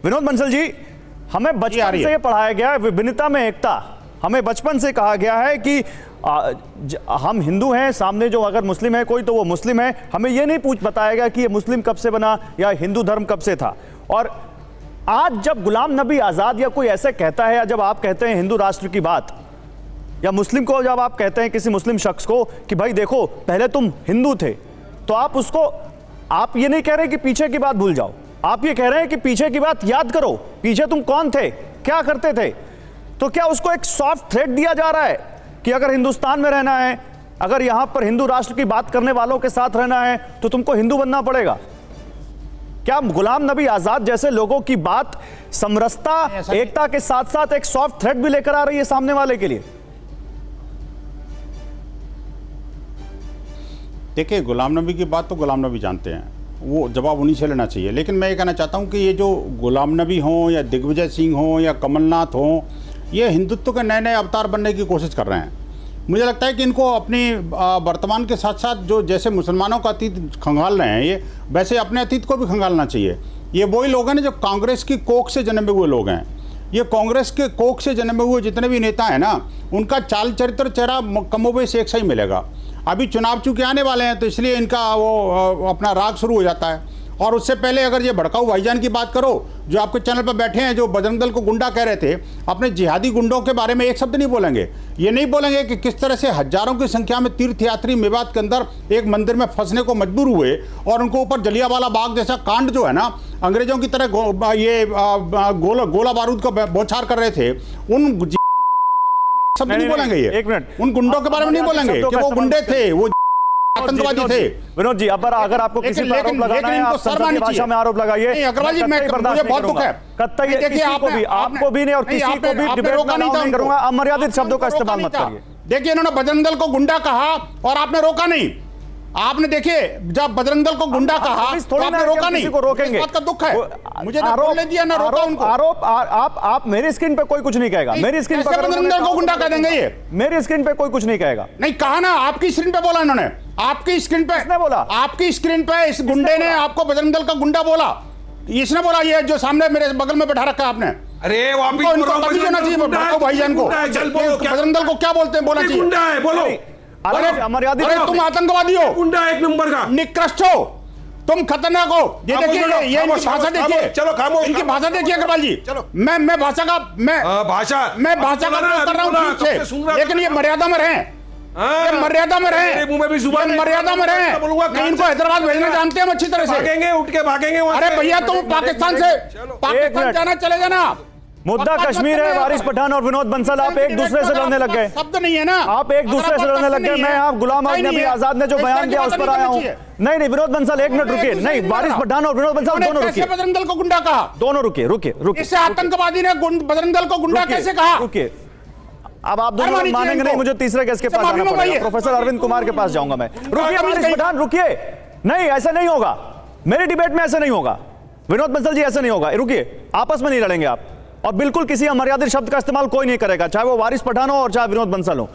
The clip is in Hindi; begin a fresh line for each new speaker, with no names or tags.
विनोद बंसल जी, हमें बचपन से ये पढ़ाया गया है विभिन्नता में एकता। हमें बचपन से कहा गया है कि हम हिंदू हैं, सामने जो अगर मुस्लिम है कोई तो वो मुस्लिम है। हमें ये नहीं बताया गया कि ये मुस्लिम कब से बना या हिंदू धर्म कब से था। और आज जब गुलाम नबी आज़ाद या कोई ऐसे कहता है, या जब आप कहते हैं हिंदू राष्ट्र की बात, या मुस्लिम को जब आप कहते हैं किसी मुस्लिम शख्स को कि भाई देखो पहले तुम हिंदू थे, तो आप उसको, आप ये नहीं कह रहे कि पीछे की बात भूल जाओ, आप ये कह रहे हैं कि पीछे की बात याद करो, पीछे तुम कौन थे, क्या करते थे। तो क्या उसको एक सॉफ्ट थ्रेट दिया जा रहा है कि अगर हिंदुस्तान में रहना है, अगर यहां पर हिंदू राष्ट्र की बात करने वालों के साथ रहना है तो तुमको हिंदू बनना पड़ेगा? क्या गुलाम नबी आजाद जैसे लोगों की बात समरसता, एकता के साथ साथ एक सॉफ्ट थ्रेट भी लेकर आ रही है सामने वाले के लिए?
देखिए, गुलाम नबी की बात तो गुलाम नबी जानते हैं, वो जवाब उन्हीं से लेना चाहिए। लेकिन मैं ये कहना चाहता हूँ कि ये जो गुलाम नबी हों या दिग्विजय सिंह हों या कमलनाथ हों, ये हिंदुत्व के नए नए अवतार बनने की कोशिश कर रहे हैं। मुझे लगता है कि इनको अपनी वर्तमान के साथ साथ जो जैसे मुसलमानों का अतीत खंगाल रहे हैं, ये वैसे अपने अतीत को भी खंगालना चाहिए। ये वही लोग हैं जो कांग्रेस की कोख से जन्मे हुए लोग हैं। ये कांग्रेस के कोख से जन्मे हुए जितने भी नेता हैं ना, उनका चाल चरित्र चेहरा कमोबेश एक सा ही मिलेगा। अभी चुनाव चूंकि आने वाले हैं तो इसलिए इनका वो अपना राग शुरू हो जाता है। और उससे पहले अगर ये भड़काऊ भाईजान की बात करो, जो आपके चैनल पर बैठे हैं, जो बजरंग दल को गुंडा कह रहे थे, अपने जिहादी गुंडों के बारे में एक शब्द नहीं बोलेंगे। ये नहीं बोलेंगे कि किस तरह से हजारों की संख्या में तीर्थयात्री मेवात के अंदर एक मंदिर में फंसने को मजबूर हुए और उनको ऊपर जलियांवाला बाग जैसा कांड जो है ना, अंग्रेजों की तरह गोला बारूद का बौछार कर रहे थे, उन शब्द नहीं बोलेंगे। ये
एक मिनट,
उन गुंडों के बारे में नहीं बोलेंगे कि वो गुंडे थे, वो आतंकवादी थे।
विनोद जी, अब अगर आपको किसी पर आरोप लगाना है, आप संसद की भाषा में आरोप लगाइए।
अग्रवाल जी, मुझे बहुत दुख है,
कतई आपको भी नहीं और किसी को भी डिबेट में नहीं करूंगा। अमर्यादित शब्दों का इस्तेमाल मत करिए।
देखिए, इन्होंने बजरंग दल को गुंडा कहा और आपने रोका नहीं। आपने देखिए, जब बजरंग दल को गुंडा कहा तो आपने रोका नहीं।
को रोकेंगे,
इस बात का दुख है मुझे। आरोप दिया ना रोका उनको।
आरोप आप मेरी स्क्रीन पे कोई कुछ नहीं कहेगा। मेरी स्क्रीन पे
बजरंग दल को गुंडा कह देंगे? ये
मेरी स्क्रीन पे कोई कुछ नहीं कहेगा।
नहीं कहा ना, आपकी स्क्रीन पे बोला इन्होंने। आपकी स्क्रीन पे
किसने बोला?
आपकी स्क्रीन पे इस गुंडे ने आपको बजरंग दल का गुंडा बोला। इसने बोला, ये जो सामने मेरे बगल में बैठा रखा है आपने।
अरे
इनको तमीज होना चाहिए भाईजान को। बजरंग दल को क्या बोलते हैं, बोलना चाहिए।
गुंडा है, बोलो।
अरे तुम आतंकवादी हो,
गुंडा एक नंबर का,
निकृष्ट हो, तुम खतरनाक हो। ये देखिए, ये इनकी भाषा देखिए।
चलो खामोश,
इनकी भाषा देखिए अग्रवाल जी। मैं भाषा का प्रयोग कर रहा हूँ, लेकिन ये मर्यादा में रहें, मर्यादा में रहें, मर्यादा में रहें। इनको हैदराबाद भेजना जानते हैं हम अच्छी तरह से।
भागेंगे, उठ के भागेंगे।
अरे भैया, तुम पाकिस्तान जाना चले जाना।
मुद्दा कश्मीर है। वारिस पठान और विनोद बंसल, आप एक दूसरे से लड़ने लग गए।
शब्द नहीं है ना,
आप एक दूसरे से लड़ने लग गए। मैं आप गुलाम नबी आजाद ने जो बयान दिया उस पर आया हूं। नहीं विनोद बंसल, एक मिनट रुकिए। नहीं, वारिस पठान और विनोद बंसल दोनों रुकिए।
बजरंग दल को गुंडा कहा,
दोनों रुकिए।
इससे आतंकवादी ने बजरंग दल को गुंडा कैसे कहा?
रुकिए, अब आप दोनों मानेंगे नहीं, मुझे तीसरे केस के पास जाना पड़ेगा। प्रोफेसर अरविंद कुमार के पास जाऊंगा मैं। रुकिए वारिस पठान, रुकिए। नहीं, ऐसा नहीं होगा, मेरी डिबेट में ऐसा नहीं होगा। विनोद बंसल जी, ऐसा नहीं होगा। रुकिए, आपस में नहीं लड़ेंगे आप, और बिल्कुल किसी अमर्यादित शब्द का इस्तेमाल कोई नहीं करेगा, चाहे वो वारिस पठान हो और चाहे विनोद बंसल हो।